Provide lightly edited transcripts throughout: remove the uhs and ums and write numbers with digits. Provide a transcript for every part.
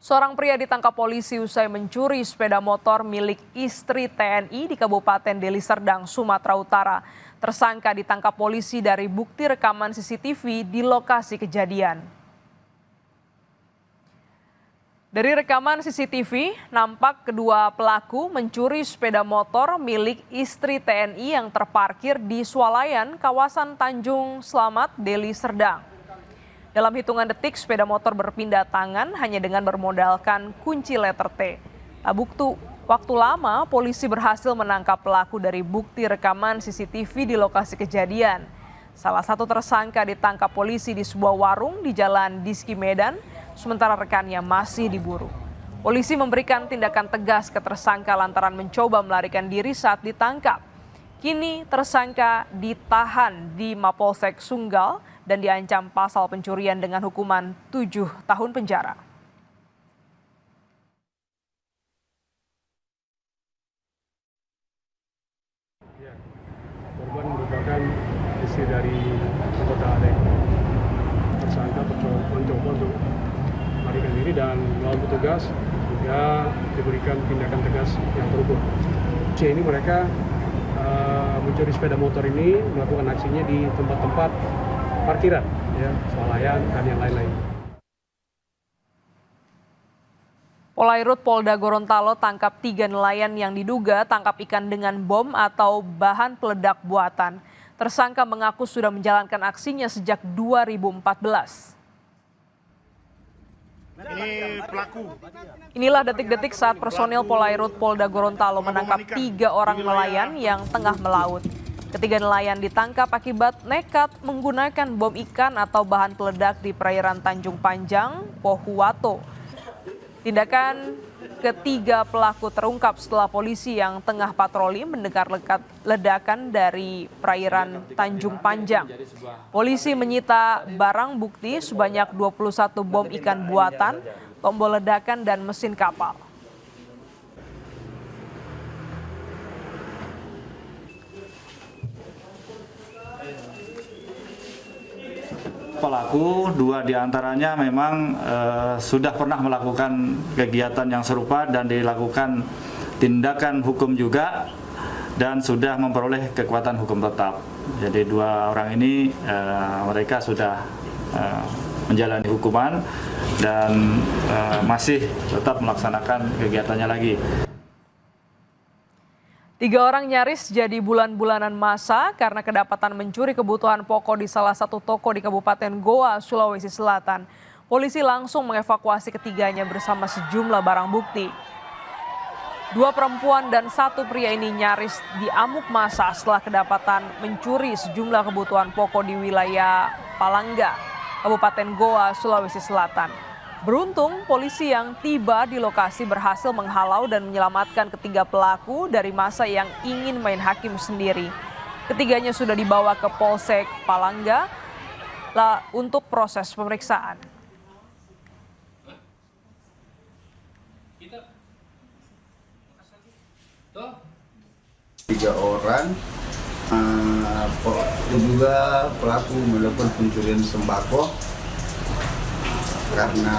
Seorang pria ditangkap polisi usai mencuri sepeda motor milik istri TNI di Kabupaten Deli Serdang, Sumatera Utara. Tersangka ditangkap polisi dari bukti rekaman CCTV di lokasi kejadian. Dari rekaman CCTV, nampak kedua pelaku mencuri sepeda motor milik istri TNI yang terparkir di Swalayan, kawasan Tanjung Slamet, Deli Serdang. Dalam hitungan detik, sepeda motor berpindah tangan hanya dengan bermodalkan kunci letter T. Tak butuh waktu lama, polisi berhasil menangkap pelaku dari bukti rekaman CCTV di lokasi kejadian. Salah satu tersangka ditangkap polisi di sebuah warung di Jalan Diski Medan, sementara rekannya masih diburu. Polisi memberikan tindakan tegas ke tersangka lantaran mencoba melarikan diri saat ditangkap. Kini tersangka ditahan di Mapolsek Sunggal dan diancam pasal pencurian dengan hukuman 7 tahun penjara. Ya, korban merupakan istri dari anggota ADEK. Tersangka mencoba untuk melarikan diri dan melawan petugas hingga diberikan tindakan tegas yang terukur. C ini mereka mencuri sepeda motor ini, melakukan aksinya di tempat-tempat parkiran, ya, swalayan dan yang lain-lain. Polairut Polda Gorontalo tangkap 3 nelayan yang diduga tangkap ikan dengan bom atau bahan peledak buatan. Tersangka mengaku sudah menjalankan aksinya sejak 2014. Ini pelaku. Inilah detik-detik saat personil Polairut Polda Gorontalo menangkap 3 orang nelayan yang tengah melaut. Ketiga nelayan ditangkap akibat nekat menggunakan bom ikan atau bahan peledak di perairan Tanjung Panjang, Pohuwato. Tindakan ketiga pelaku terungkap setelah polisi yang tengah patroli mendengar ledakan dari perairan Tanjung Panjang. Polisi menyita barang bukti sebanyak 21 bom ikan buatan, tombol ledakan dan mesin kapal. Pelaku 2 diantaranya memang sudah pernah melakukan kegiatan yang serupa dan dilakukan tindakan hukum juga dan sudah memperoleh kekuatan hukum tetap. Jadi 2 orang ini mereka sudah menjalani hukuman dan masih tetap melaksanakan kegiatannya lagi. 3 orang nyaris jadi bulan-bulanan masa karena kedapatan mencuri kebutuhan pokok di salah satu toko di Kabupaten Goa, Sulawesi Selatan. Polisi langsung mengevakuasi ketiganya bersama sejumlah barang bukti. 2 perempuan dan 1 pria ini nyaris diamuk massa setelah kedapatan mencuri sejumlah kebutuhan pokok di wilayah Palangga, Kabupaten Goa, Sulawesi Selatan. Beruntung, polisi yang tiba di lokasi berhasil menghalau dan menyelamatkan ketiga pelaku dari massa yang ingin main hakim sendiri. Ketiganya sudah dibawa ke Polsek Palangga untuk proses pemeriksaan. 3 orang diduga pelaku melakukan pencurian sembako karena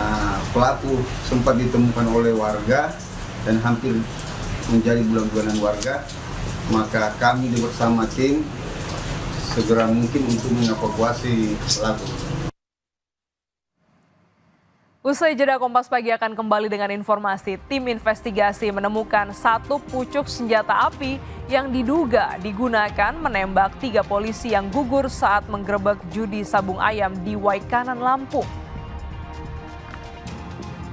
pelaku sempat ditemukan oleh warga dan hampir menjadi bulan-bulanan warga, maka kami bersama tim segera mungkin untuk mengevakuasi pelaku. Usai jeda, Kompas Pagi akan kembali dengan informasi. Tim investigasi menemukan 1 pucuk senjata api yang diduga digunakan menembak 3 polisi yang gugur saat menggerebek judi sabung ayam di Waikanan, Lampung.